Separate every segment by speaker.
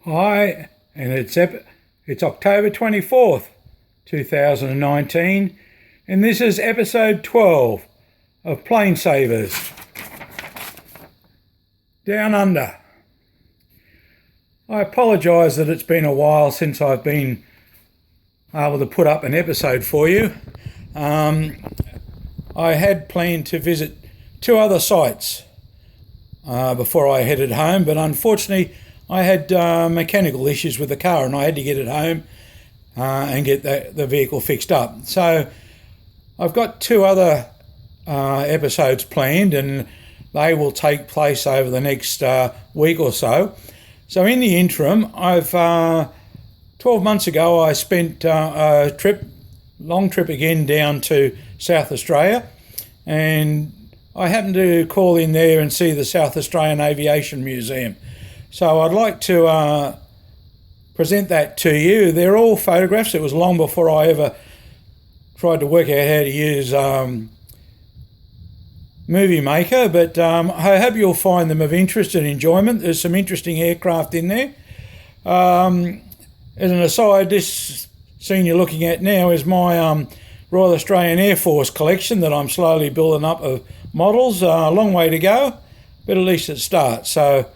Speaker 1: Hi, and it's October 24th, 2019, and this is episode 12 of Plane Savers Down Under. I apologise that it's been a while since I've been able to put up an episode for you. I had planned to visit two other sites before I headed home, but unfortunately I had mechanical issues with the car and I had to get it home and get the vehicle fixed up. So I've got two other episodes planned, and they will take place over the next week or so. So in the interim, 12 months ago I spent a long trip again down to South Australia, and I happened to call in there and see the South Australian Aviation Museum. So I'd like to present that to you. They're all photographs. It was long before I ever tried to work out how to use Movie Maker, but I hope you'll find them of interest and enjoyment. There's some interesting aircraft in there. As an aside, this scene you're looking at now is my Royal Australian Air Force collection that I'm slowly building up of models. A long way to go, but at least it starts. So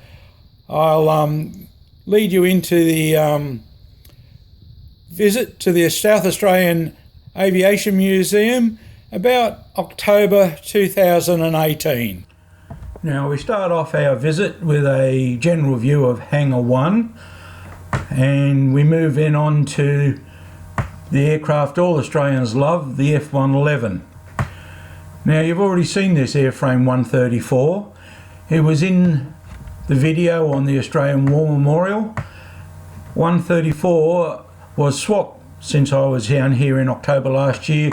Speaker 1: I'll lead you into the visit to the South Australian Aviation Museum about October 2018. Now we start off our visit with a general view of Hangar 1, and we move in on to the aircraft all Australians love, the F-111. Now you've already seen this airframe 134. It was in the video on the Australian War Memorial. 134 was swapped since I was down here in October last year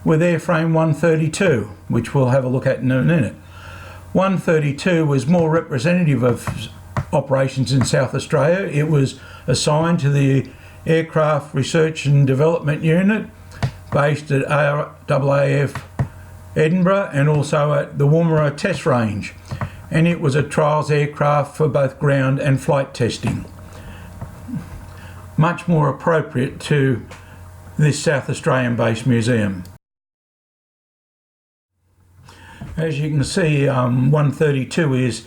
Speaker 1: with airframe 132, which we'll have a look at in a minute. 132 was more representative of operations in South Australia. It was assigned to the Aircraft Research and Development Unit based at RAAF Edinburgh and also at the Woomera Test Range, and it was a trials aircraft for both ground and flight testing. Much more appropriate to this South Australian based museum. As you can see, 132 is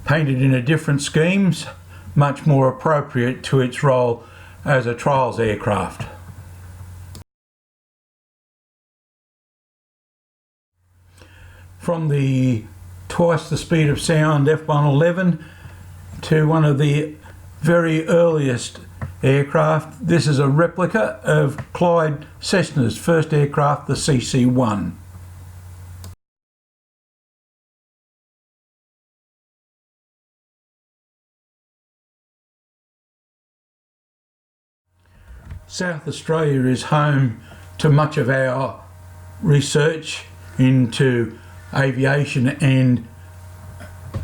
Speaker 1: painted in a different schemes, much more appropriate to its role as a trials aircraft. From the twice the speed of sound F-111 to one of the very earliest aircraft, this is a replica of Clyde Cessna's first aircraft, the CC-1. South Australia is home to much of our research into aviation and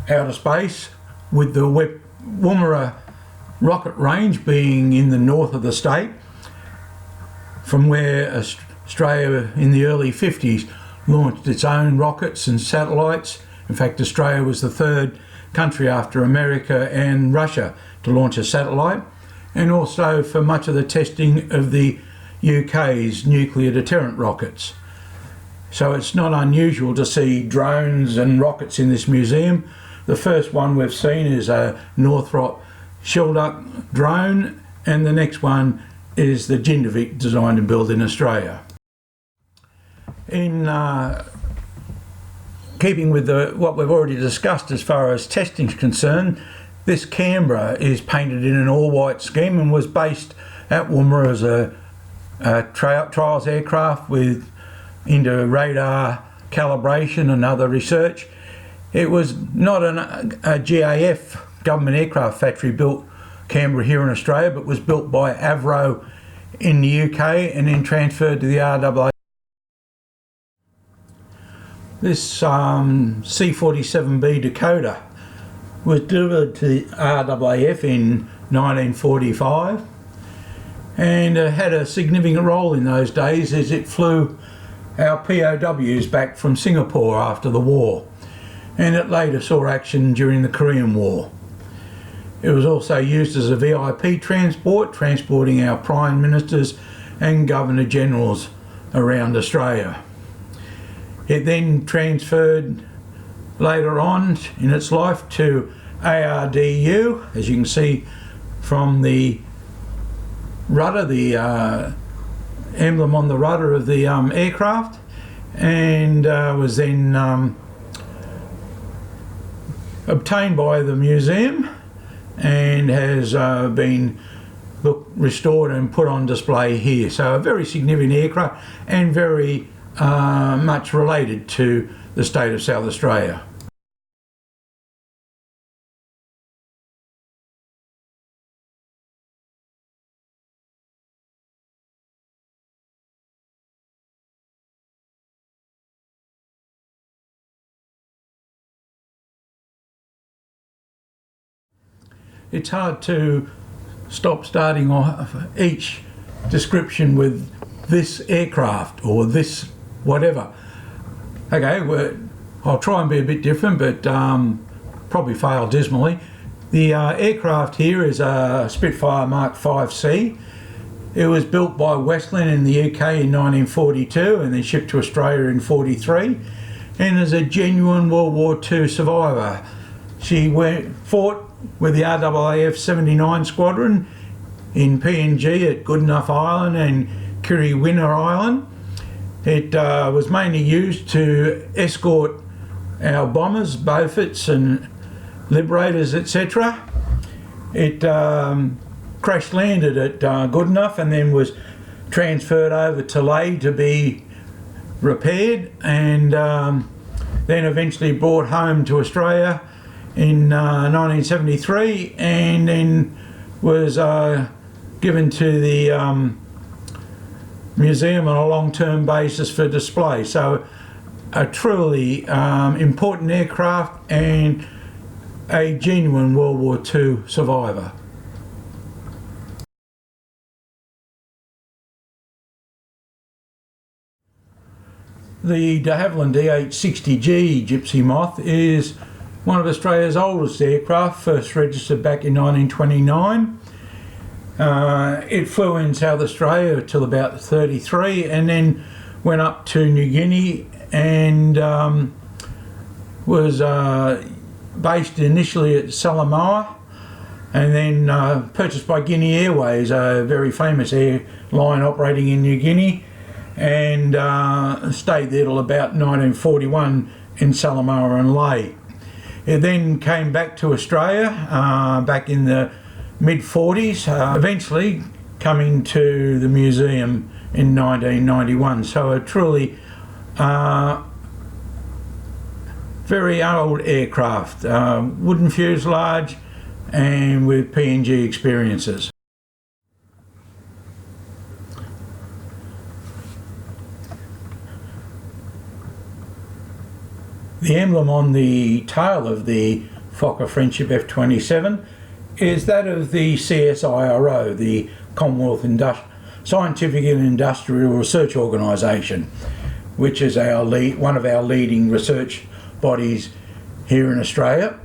Speaker 1: outer space, with the Woomera rocket range being in the north of the state, from where Australia in the early 50s launched its own rockets and satellites. In fact, Australia was the third country after America and Russia to launch a satellite, and also for much of the testing of the UK's nuclear deterrent rockets. So it's not unusual to see drones and rockets in this museum. The first one we've seen is a Northrop Shelduck drone, and the next one is the Jindovic, designed and built in Australia. In keeping with what we've already discussed as far as testing is concerned, this Canberra is painted in an all-white scheme and was based at Woomera as a trials aircraft with into radar calibration and other research. It was not a GAF, Government Aircraft Factory, built Canberra here in Australia, but was built by Avro in the UK and then transferred to the RAA. This C-47B Dakota was delivered to the RAAF in 1945 and had a significant role in those days as it flew our POWs back from Singapore after the war, and it later saw action during the Korean War. It was also used as a VIP transport, transporting our Prime Ministers and Governor Generals around Australia. It then transferred later on in its life to ARDU, as you can see from the rudder, the emblem on the rudder of the aircraft, and was then obtained by the museum and has been restored and put on display here. So a very significant aircraft and very much related to the state of South Australia. It's hard to stop starting off each description with this aircraft or this whatever. Okay, I'll try and be a bit different, but probably fail dismally. The aircraft here is a Spitfire Mark 5C. It was built by Westland in the UK in 1942 and then shipped to Australia in 1943, and is a genuine World War II survivor. She fought with the RAAF 79 Squadron in PNG at Goodenough Island and Kiriwina Island. It was mainly used to escort our bombers, Beauforts and Liberators, etc. It crash landed at Goodenough and then was transferred over to Lae to be repaired, and then eventually brought home to Australia in 1973, and then was given to the museum on a long-term basis for display. So a truly important aircraft and a genuine World War II survivor. The de Havilland DH-60G Gypsy Moth is one of Australia's oldest aircraft, first registered back in 1929. It flew in South Australia till about 1933 and then went up to New Guinea and was based initially at Salamoa and then purchased by Guinea Airways, a very famous airline operating in New Guinea, and stayed there till about 1941 in Salamoa and Lae. It then came back to Australia back in the mid-40s, eventually coming to the museum in 1991. So a truly very old aircraft, wooden fuselage and with PNG experiences. The emblem on the tail of the Fokker Friendship F-27 is that of the CSIRO, the Commonwealth Scientific and Industrial Research Organisation, which is one of our leading research bodies here in Australia.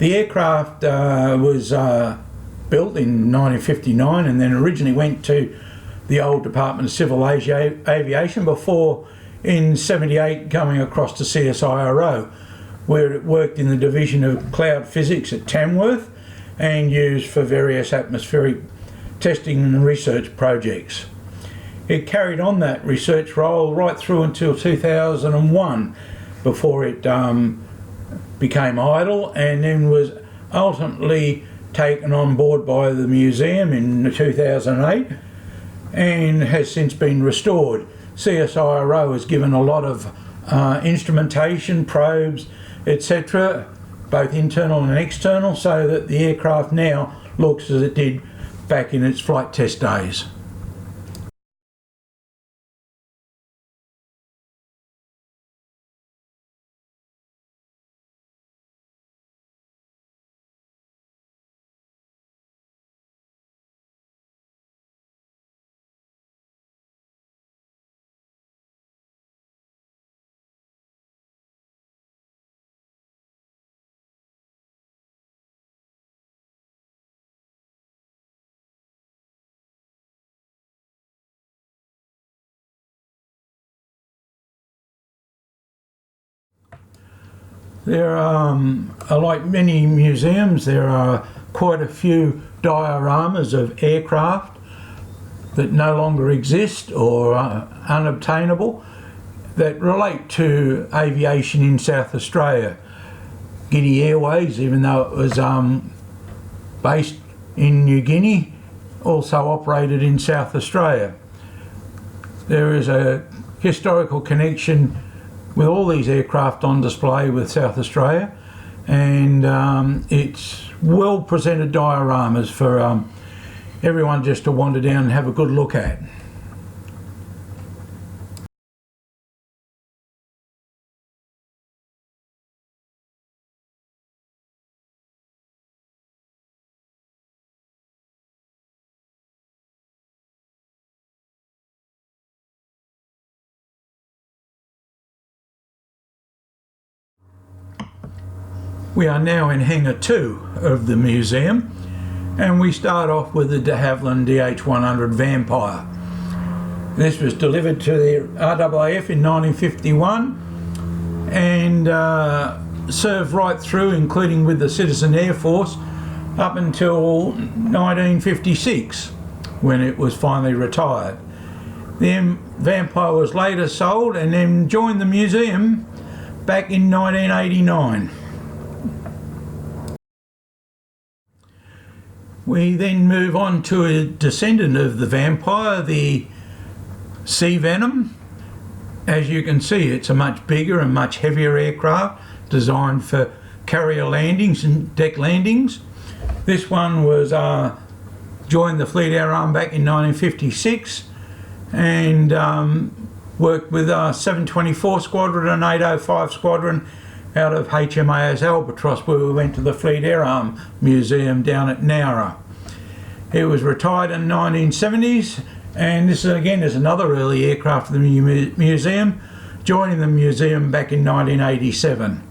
Speaker 1: The aircraft was built in 1959 and then originally went to the old Department of Civil Aviation before in 1978 coming across to CSIRO, where it worked in the Division of Cloud Physics at Tamworth and used for various atmospheric testing and research projects. It carried on that research role right through until 2001 before it became idle, and then was ultimately taken on board by the museum in 2008 and has since been restored. CSIRO has given a lot of instrumentation, probes, etc., both internal and external, so that the aircraft now looks as it did back in its flight test days. There are, like many museums, there are quite a few dioramas of aircraft that no longer exist or are unobtainable that relate to aviation in South Australia. Guinea Airways, even though it was based in New Guinea, also operated in South Australia. There is a historical connection with all these aircraft on display with South Australia, and it's well presented dioramas for everyone just to wander down and have a good look at. We are now in Hangar 2 of the museum, and we start off with the de Havilland DH100 Vampire. This was delivered to the RAAF in 1951 and served right through, including with the Citizen Air Force, up until 1956 when it was finally retired. The Vampire was later sold and then joined the museum back in 1989. We then move on to a descendant of the Vampire, the Sea Venom. As you can see, it's a much bigger and much heavier aircraft designed for carrier landings and deck landings. This one was joined the Fleet Air Arm back in 1956 and worked with 724 Squadron and 805 Squadron out of HMAS Albatross, where we went to the Fleet Air Arm Museum down at Nowra. It was retired in the 1970s, and this again is another early aircraft of the museum, joining the museum back in 1987.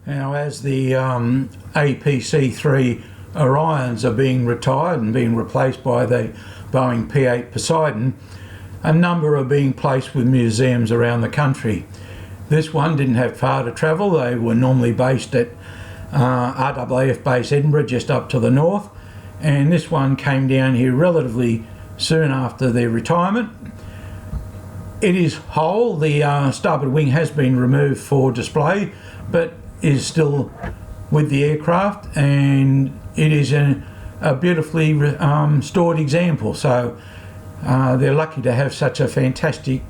Speaker 1: Now, as the APC-3 Orions are being retired and being replaced by the Boeing P-8 Poseidon, a number are being placed with museums around the country. This one didn't have far to travel. They were normally based at RAAF Base Edinburgh, just up to the north, and this one came down here relatively soon after their retirement. It is whole. The starboard wing has been removed for display, but is still with the aircraft, and it is a beautifully stored example, so they're lucky to have such a fantastic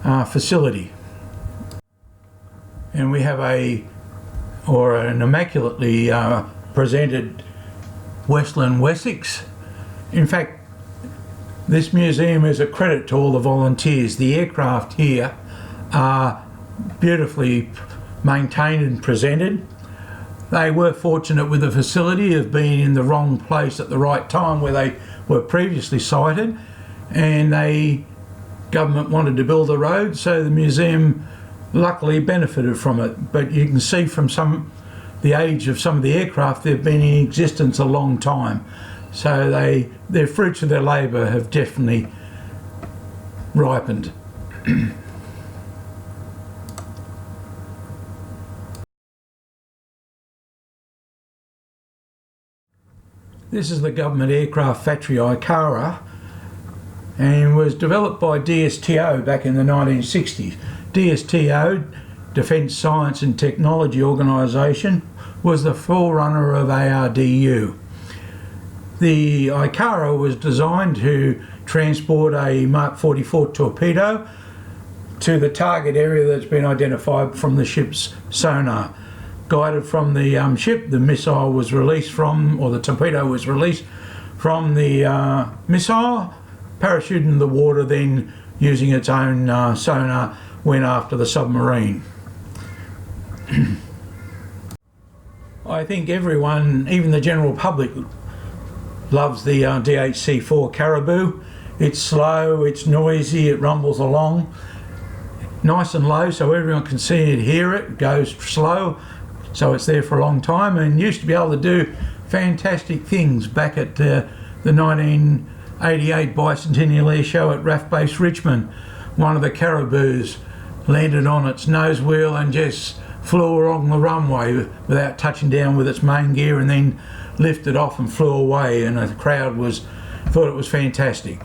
Speaker 1: facility. And we have an immaculately presented Westland Wessex. In fact, this museum is a credit to all the volunteers. The aircraft here are beautifully maintained and presented. They were fortunate with the facility of being in the wrong place at the right time where they were previously sited, and government wanted to build a road, so the museum luckily benefited from it. But you can see from the age of some of the aircraft, they've been in existence a long time, so their fruits of their labour have definitely ripened. This is the government aircraft factory ICARA, and was developed by DSTO back in the 1960s. DSTO, Defence Science and Technology Organisation, was the forerunner of ARDU. The ICARA was designed to transport a Mark 44 torpedo to the target area that's been identified from the ship's sonar. Guided from the ship, the missile was released from, or the torpedo was released from the missile, parachuted in the water, then using its own sonar went after the submarine. I think everyone, even the general public, loves the DHC-4 Caribou. It's slow, it's noisy, it rumbles along nice and low so everyone can see it, hear it. It goes slow, so it's there for a long time, and used to be able to do fantastic things back at the 19 '88 Bicentennial Air Show at RAF Base Richmond. One of the Caribous landed on its nose wheel and just flew along the runway without touching down with its main gear, and then lifted off and flew away, and the crowd thought it was fantastic.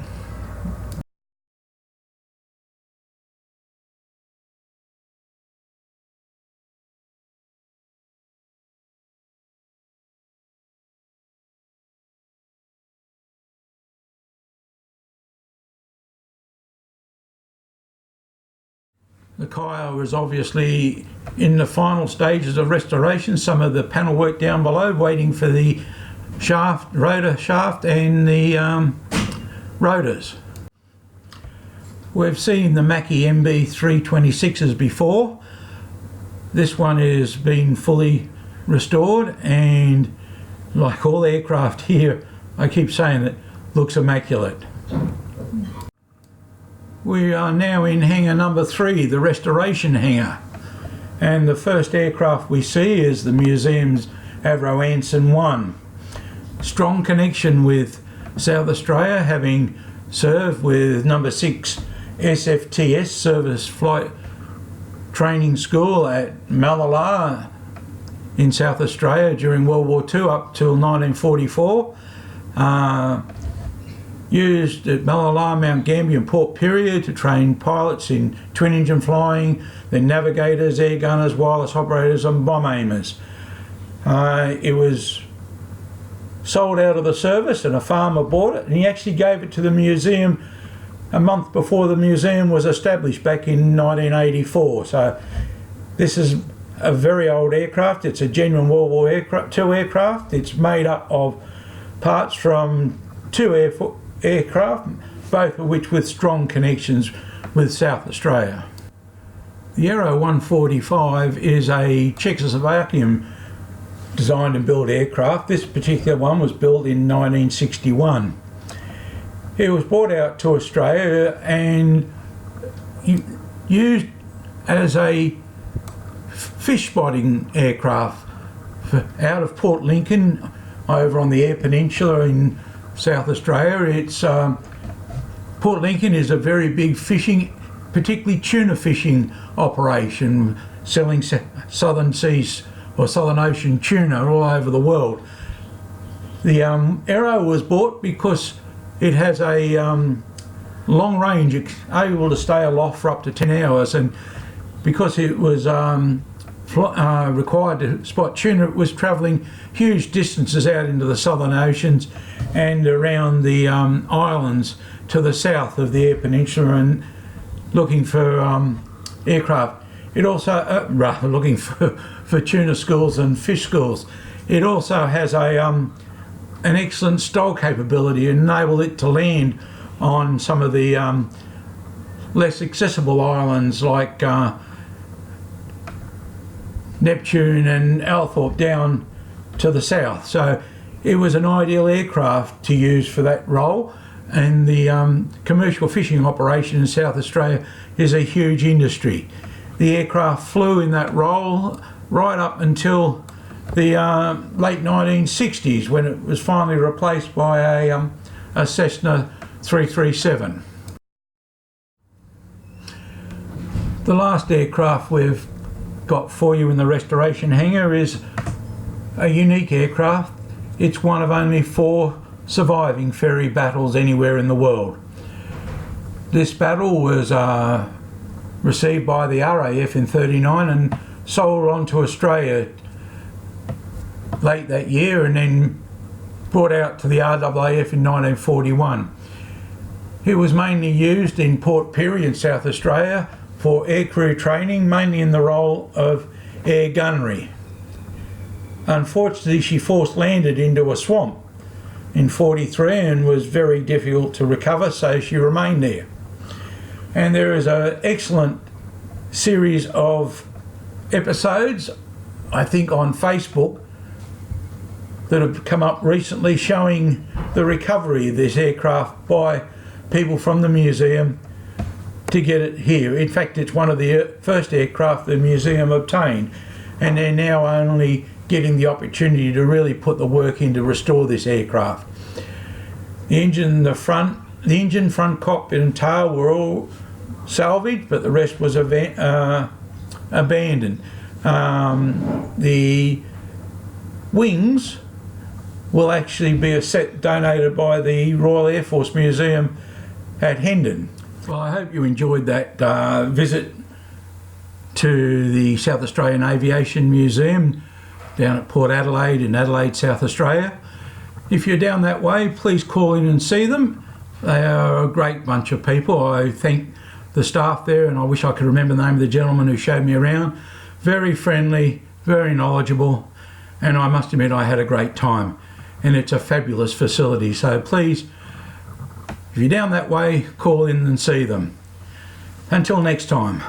Speaker 1: The Kaya is obviously in the final stages of restoration. Some of the panel work down below, waiting for the rotor shaft and the rotors. We've seen the Mackie MB 326s before. This one has been fully restored, and like all aircraft here, I keep saying it, looks immaculate. We are now in hangar number 3, the restoration hangar, and the first aircraft we see is the museum's Avro Anson 1. Strong connection with South Australia, having served with number 6 SFTS, Service Flight Training School at Malala in South Australia during World War II up till 1944. Used at Malala, Mount Gambier and Port Pirie to train pilots in twin engine flying, then navigators, air gunners, wireless operators and bomb aimers. It was sold out of the service and a farmer bought it, and he actually gave it to the museum a month before the museum was established back in 1984. So this is a very old aircraft. It's a genuine World War II aircraft. It's made up of parts from 2 aircraft, both of which with strong connections with South Australia. The Aero 145 is a Czechoslovakian designed and built aircraft. This particular one was built in 1961. It was brought out to Australia and used as a fish spotting aircraft out of Port Lincoln over on the Eyre Peninsula in South Australia. It's Port Lincoln is a very big fishing, particularly tuna fishing operation, selling southern seas or Southern Ocean tuna all over the world. The Aero was bought because it has a long range, able to stay aloft for up to 10 hours, and because it was required to spot tuna, it was travelling huge distances out into the southern oceans and around the islands to the south of the Eyre Peninsula and looking for aircraft. It also, looking for tuna schools and fish schools. It also has an excellent STOL capability and enable it to land on some of the less accessible islands like Neptune and Althorpe down to the south. So it was an ideal aircraft to use for that role, and the commercial fishing operation in South Australia is a huge industry. The aircraft flew in that role right up until the late 1960s, when it was finally replaced by a Cessna 337. The last aircraft we've got for you in the restoration hangar is a unique aircraft. It's one of only 4 surviving ferry battles anywhere in the world. This battle was received by the RAF in '39 and sold on to Australia late that year, and then brought out to the RAF in 1941. It was mainly used in Port Pirie in South Australia for aircrew training, mainly in the role of air gunnery. Unfortunately, she force landed into a swamp in '43 and was very difficult to recover, so she remained there. And there is an excellent series of episodes, I think on Facebook, that have come up recently showing the recovery of this aircraft by people from the museum to get it here. In fact, it's one of the first aircraft the museum obtained, and they're now only getting the opportunity to really put the work in to restore this aircraft. The engine, front cockpit and tail were all salvaged, but the rest was abandoned. The wings will actually be a set donated by the Royal Air Force Museum at Hendon. Well, I hope you enjoyed that visit to the South Australian Aviation Museum down at Port Adelaide in Adelaide, South Australia. If you're down that way, please call in and see them. They are a great bunch of people. I thank the staff there, and I wish I could remember the name of the gentleman who showed me around. Very friendly, very knowledgeable, and I must admit I had a great time. And it's a fabulous facility, so please, if you're down that way, call in and see them. Until next time.